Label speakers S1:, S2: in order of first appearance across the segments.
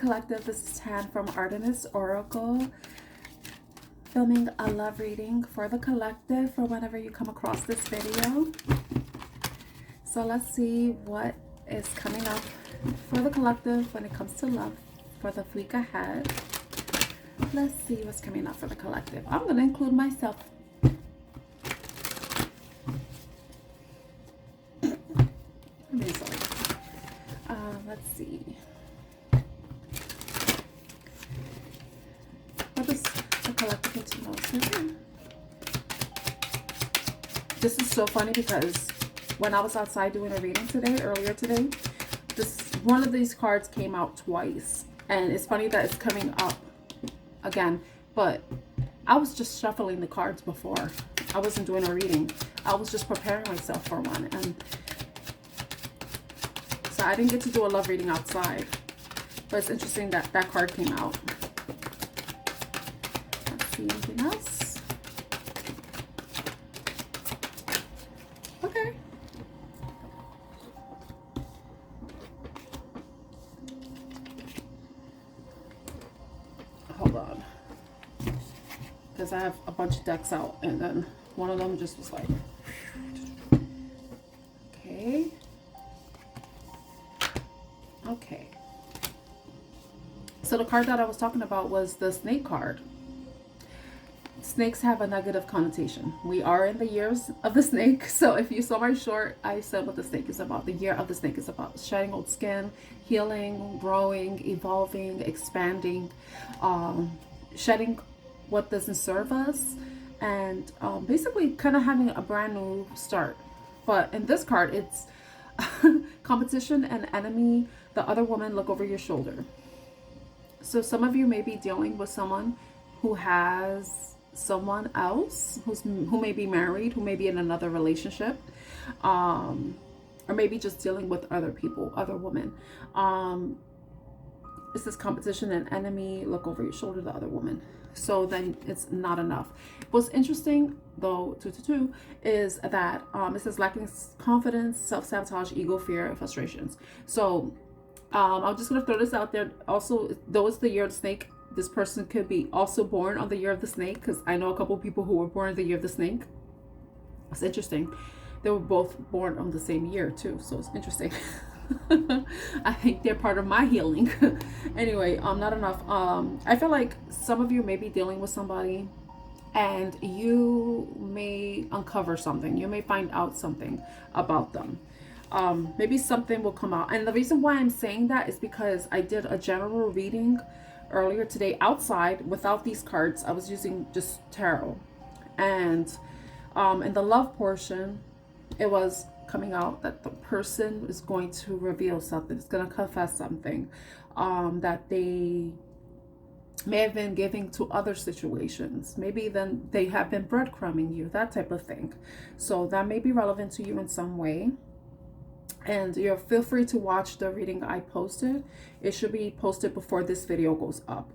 S1: collective, this is Tan from Artemis Oracle, filming a love reading for the collective for whenever you come across this video. So let's see what is coming up for the collective when it comes to love for the week ahead. Let's see what's coming up for the collective. I'm going to include myself. I'm really sorry. Let's see. What does the collective get to know? This is so funny because when I was outside doing a reading earlier today, one of these cards came out twice. And it's funny that it's coming up again, but I was just shuffling the cards before. I wasn't doing a reading. I was just preparing myself for one. And so I didn't get to do a love reading outside. But it's interesting that that card came out. Let's see, anything else? Okay. Hold on. Because I have a bunch of decks out and then one of them just was like, okay. Okay. So the card that I was talking about was the snake card. Snakes have a negative connotation. We are in the years of the snake. So if you saw my short, I said what the snake is about. The year of the snake is about shedding old skin, healing, growing, evolving, expanding, shedding what doesn't serve us, and basically kind of having a brand new start. But in this card, it's competition and enemy. The other woman, look over your shoulder. So some of you may be dealing with someone who has someone else who may be married, who may be in another relationship, or maybe just dealing with other people, other women. This is competition and enemy, look over your shoulder, the other woman. So then it's not enough. What's interesting though, 222, is that it says lacking confidence, self-sabotage, ego, fear, and frustrations. So I'm just gonna throw this out there. Also, though it's the year of the snake, this person could be also born on the year of the snake, because I know a couple of people who were born the year of the snake. It's interesting. They were both born on the same year too, so it's interesting. I think they're part of my healing. Anyway, not enough. I feel like some of you may be dealing with somebody and you may uncover something. You may find out something about them. Maybe something will come out. And the reason why I'm saying that is because I did a general reading earlier today outside without these cards. I was using just tarot. And in the love portion, it was coming out that the person is going to reveal something. It's going to confess something that they may have been giving to other situations. Maybe then they have been breadcrumbing you, that type of thing. So that may be relevant to you in some way. And you feel free to watch the reading I posted. It should be posted before this video goes up.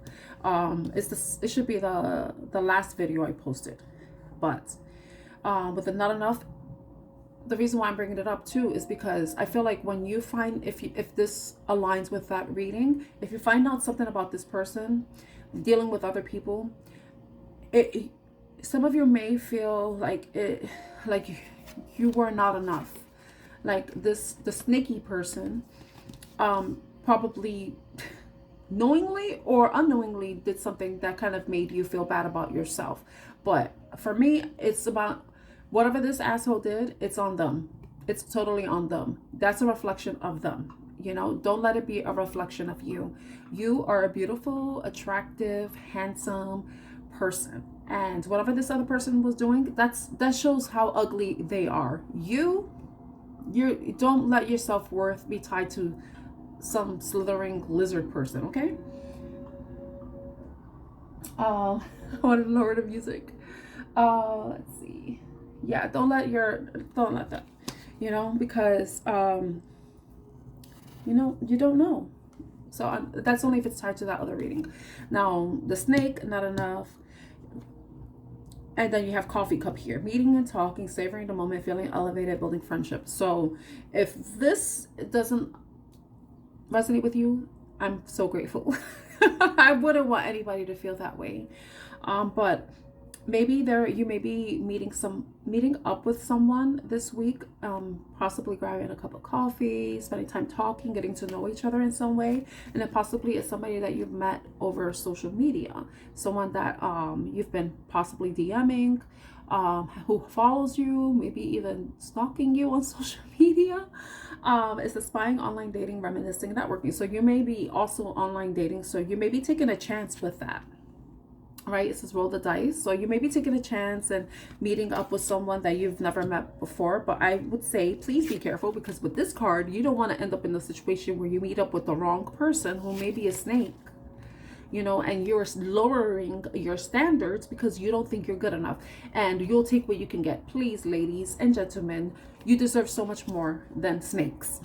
S1: It should be the last video I posted. But with the not enough, the reason why I'm bringing it up too is because I feel like when you find, if this aligns with that reading, if you find out something about this person dealing with other people, some of you may feel like you were not enough. Like the snaky person probably knowingly or unknowingly did something that kind of made you feel bad about yourself. But for me, it's about whatever this asshole did, it's on them. It's totally on them. That's a reflection of them. You know, don't let it be a reflection of you. You are a beautiful, attractive, handsome person. And whatever this other person was doing, that shows how ugly they are. You don't let your self-worth be tied to some slithering lizard person, okay? I want to lower the music. Let's see. Yeah, don't let that, you know, because you know, you don't know. So that's only if it's tied to that other reading. Now the snake, not enough. And then you have coffee cup here. Meeting and talking, savoring the moment, feeling elevated, building friendship. So if this doesn't resonate with you, I'm so grateful. I wouldn't want anybody to feel that way. But maybe you may be meeting up with someone this week, possibly grabbing a cup of coffee, spending time talking, getting to know each other in some way. And then possibly it's somebody that you've met over social media, someone that you've been possibly DMing, who follows you, maybe even stalking you on social media. It's a spying, online dating, reminiscing, networking. So you may be also online dating, so you may be taking a chance with that. Right, it says roll the dice. So you may be taking a chance and meeting up with someone that you've never met before. But I would say please be careful, because with this card, you don't want to end up in the situation where you meet up with the wrong person who may be a snake, you know, and you're lowering your standards because you don't think you're good enough, and you'll take what you can get. Please, ladies and gentlemen, you deserve so much more than snakes.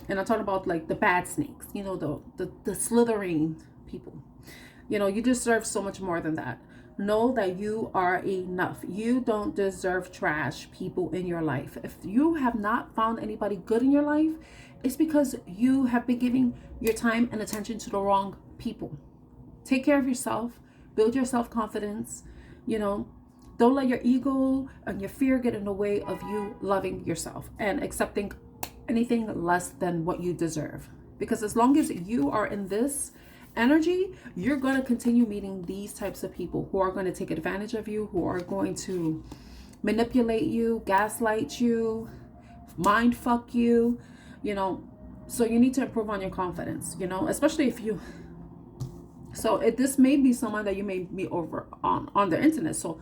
S1: And I'm talking about like the bad snakes, you know, the slithering people. You know, you deserve so much more than that. Know that you are enough. You don't deserve trash people in your life. If you have not found anybody good in your life, it's because you have been giving your time and attention to the wrong people. Take care of yourself. Build your self-confidence. You know, don't let your ego and your fear get in the way of you loving yourself and accepting anything less than what you deserve. Because as long as you are in this energy, you're going to continue meeting these types of people who are going to take advantage of you, who are going to manipulate you, gaslight you, mind fuck you, you know. So you need to improve on your confidence, you know, especially if you, so this may be someone that you may be over on the internet. So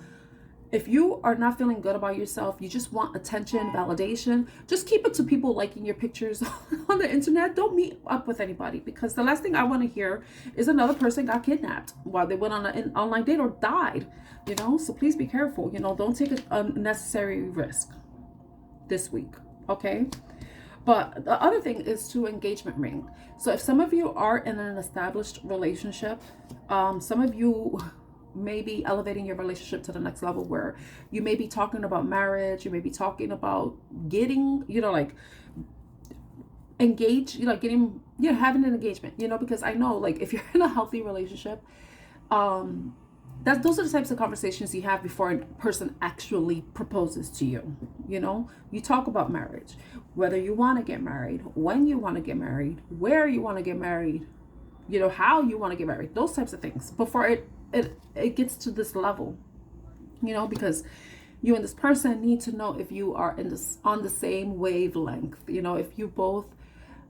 S1: if you are not feeling good about yourself, you just want attention, validation, just keep it to people liking your pictures on the internet. Don't meet up with anybody, because the last thing I want to hear is another person got kidnapped while they went on an online date or died, you know. So please be careful, you know, don't take an unnecessary risk this week, okay? But the other thing is to engagement ring. So if some of you are in an established relationship, some of you may be elevating your relationship to the next level, where you may be talking about marriage, you may be talking about getting, you know, like engaged, you know, getting, you know, having an engagement, you know, because I know, like, if you're in a healthy relationship, those are the types of conversations you have before a person actually proposes to you. You know, you talk about marriage, whether you want to get married, when you want to get married, where you want to get married, you know, how you want to get married, those types of things before it gets to this level, you know, because you and this person need to know if you are on the same wavelength, you know, if you both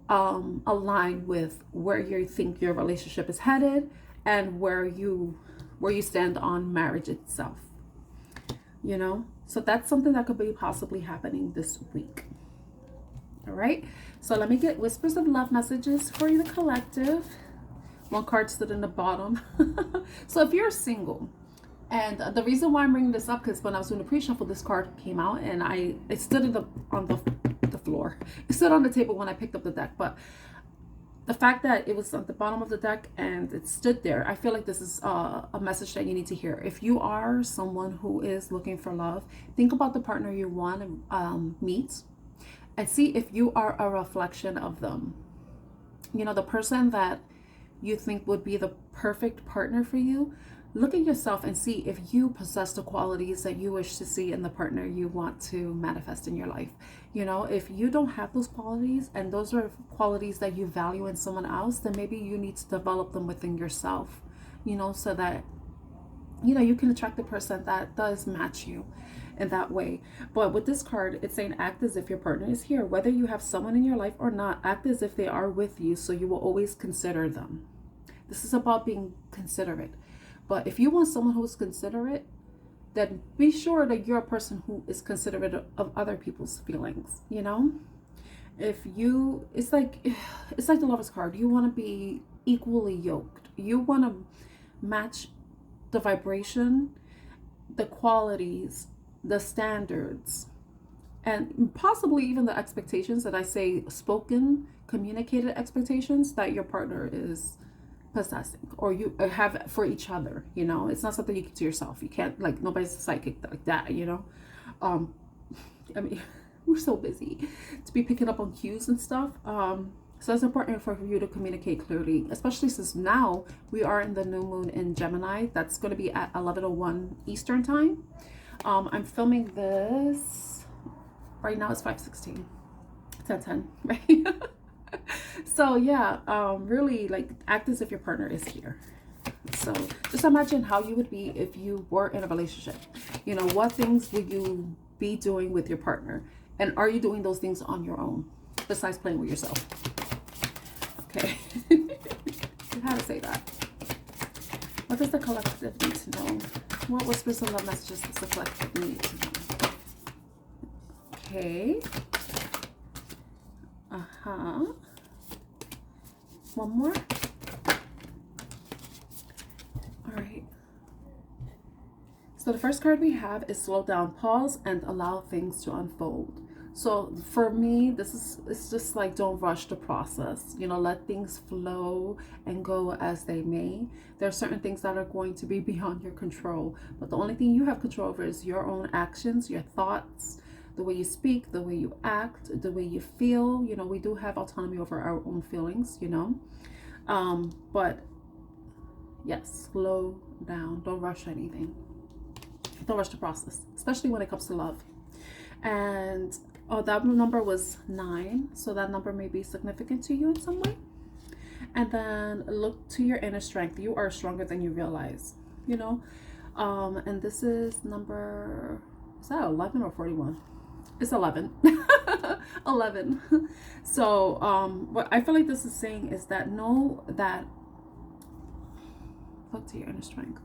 S1: align with where you think your relationship is headed and where you stand on marriage itself, you know. So that's something that could be possibly happening this week. All right, so let me get whispers of love messages for you, the collective. One card stood in the bottom. So if you're single, and the reason why I'm bringing this up, because when I was doing the pre-shuffle, this card came out, and it stood on the floor. It stood on the table when I picked up the deck, but the fact that it was at the bottom of the deck and it stood there, I feel like this is a message that you need to hear. If you are someone who is looking for love, think about the partner you want to meet and see if you are a reflection of them. You know, the person that you think would be the perfect partner for you. Look at yourself and see if you possess the qualities that you wish to see in the partner you want to manifest in your life. You know, if you don't have those qualities, and those are qualities that you value in someone else, then maybe you need to develop them within yourself, you know, so that, you know, you can attract the person that does match you in that way. But with this card, it's saying act as if your partner is here. Whether you have someone in your life or not, act as if they are with you, so you will always consider them. This is about being considerate. But if you want someone who is considerate, then be sure that you're a person who is considerate of other people's feelings, you know? It's like the Lover's card. You want to be equally yoked. You want to match the vibration, the qualities, the standards, and possibly even the expectations that I say spoken, communicated expectations that your partner is possessing or you have for each other. You know, it's not something you keep to yourself. You can't, like, nobody's psychic like that, you know. I mean, we're so busy to be picking up on cues and stuff. So it's important for you to communicate clearly, especially since now we are in the new moon in Gemini. That's going to be at 11:01 Eastern time. I'm filming this right now. It's 5:16, 10:10, right? So yeah, really like act as if your partner is here. So just imagine how you would be if you were in a relationship. You know, what things would you be doing with your partner? And are you doing those things on your own besides playing with yourself? Okay. How to say that? What does the collective need to know? What whispers of love messages does the collective need to know? Okay. One more. All right. So the first card we have is slow down, pause, and allow things to unfold. So for me, it's just like, don't rush the process. You know, let things flow and go as they may. There are certain things that are going to be beyond your control, but the only thing you have control over is your own actions, your thoughts, the way you speak, the way you act, the way you feel. You know, we do have autonomy over our own feelings, you know. But yes, slow down. Don't rush anything. Don't rush the process, especially when it comes to love. And oh, that number was 9, so that number may be significant to you in some way. And then look to your inner strength. You are stronger than you realize, you know. And this is number, is that 11 or 41? It's 11. 11. So what I feel like this is saying is that know that, look to your inner strength.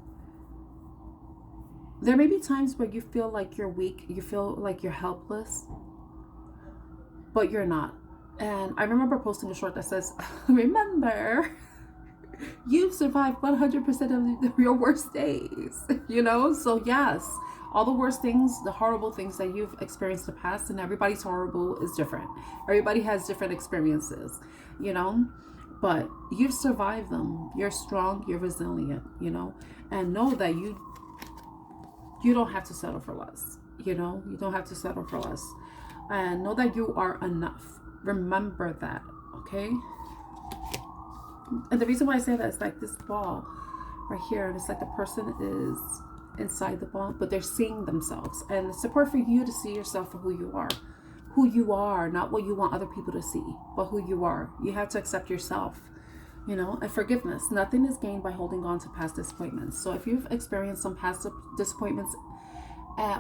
S1: There may be times where you feel like you're weak, you feel like you're helpless, but you're not. And I remember posting a short that says, remember, you've survived 100% of your worst days, you know? So yes, all the worst things, the horrible things that you've experienced in the past, and everybody's horrible is different. Everybody has different experiences, you know? But you've survived them. You're strong, you're resilient, you know? And know that you don't have to settle for less, you know? You don't have to settle for less. And know that you are enough. Remember that, okay? And the reason why I say that is like this ball right here, and it's like the person is inside the ball, but they're seeing themselves. And it's important for you to see yourself for who you are. Who you are, not what you want other people to see, but who you are. You have to accept yourself, you know? And forgiveness. Nothing is gained by holding on to past disappointments. So if you've experienced some past disappointments,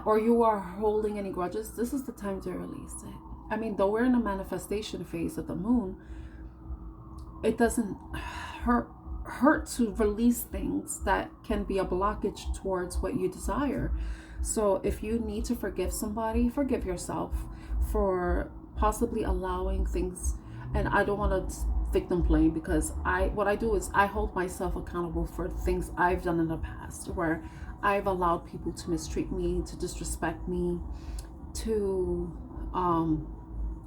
S1: or you are holding any grudges, this is the time to release it. I mean, though we're in a manifestation phase of the moon, it doesn't hurt to release things that can be a blockage towards what you desire. So if you need to forgive somebody, forgive yourself for possibly allowing things. And I don't want to victim blame, because what I do is I hold myself accountable for things I've done in the past where I've allowed people to mistreat me, to disrespect me, to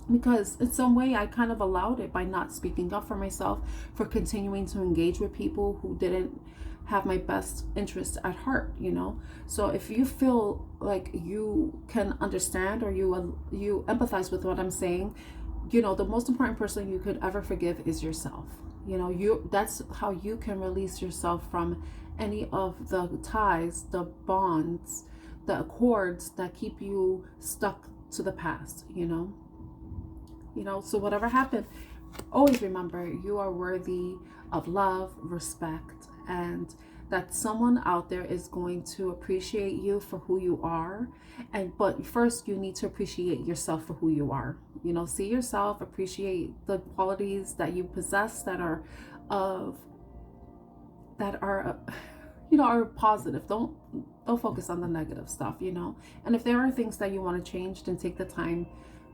S1: because in some way I kind of allowed it by not speaking up for myself, for continuing to engage with people who didn't have my best interests at heart, you know. So if you feel like you can understand, or you empathize with what I'm saying, you know, the most important person you could ever forgive is yourself. You know, that's how you can release yourself from any of the ties, the bonds, the accords that keep you stuck to the past, you know. So whatever happened, always remember you are worthy of love, respect, and that someone out there is going to appreciate you for who you are. But first you need to appreciate yourself for who you are. You know, see yourself, appreciate the qualities that you possess that are are positive. Don't focus on the negative stuff, you know. And if there are things that you want to change, then take the time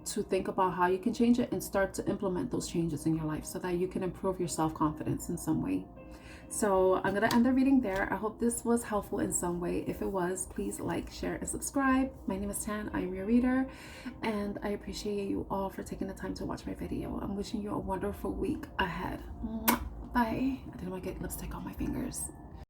S1: to think about how you can change it and start to implement those changes in your life so that you can improve your self-confidence in some way. So I'm going to end the reading there. I hope this was helpful in some way. If it was, please like, share, and subscribe. My name is Tan. I am your reader, and I appreciate you all for taking the time to watch my video. I'm wishing you a wonderful week ahead. Bye. I didn't want to get lipstick on my fingers.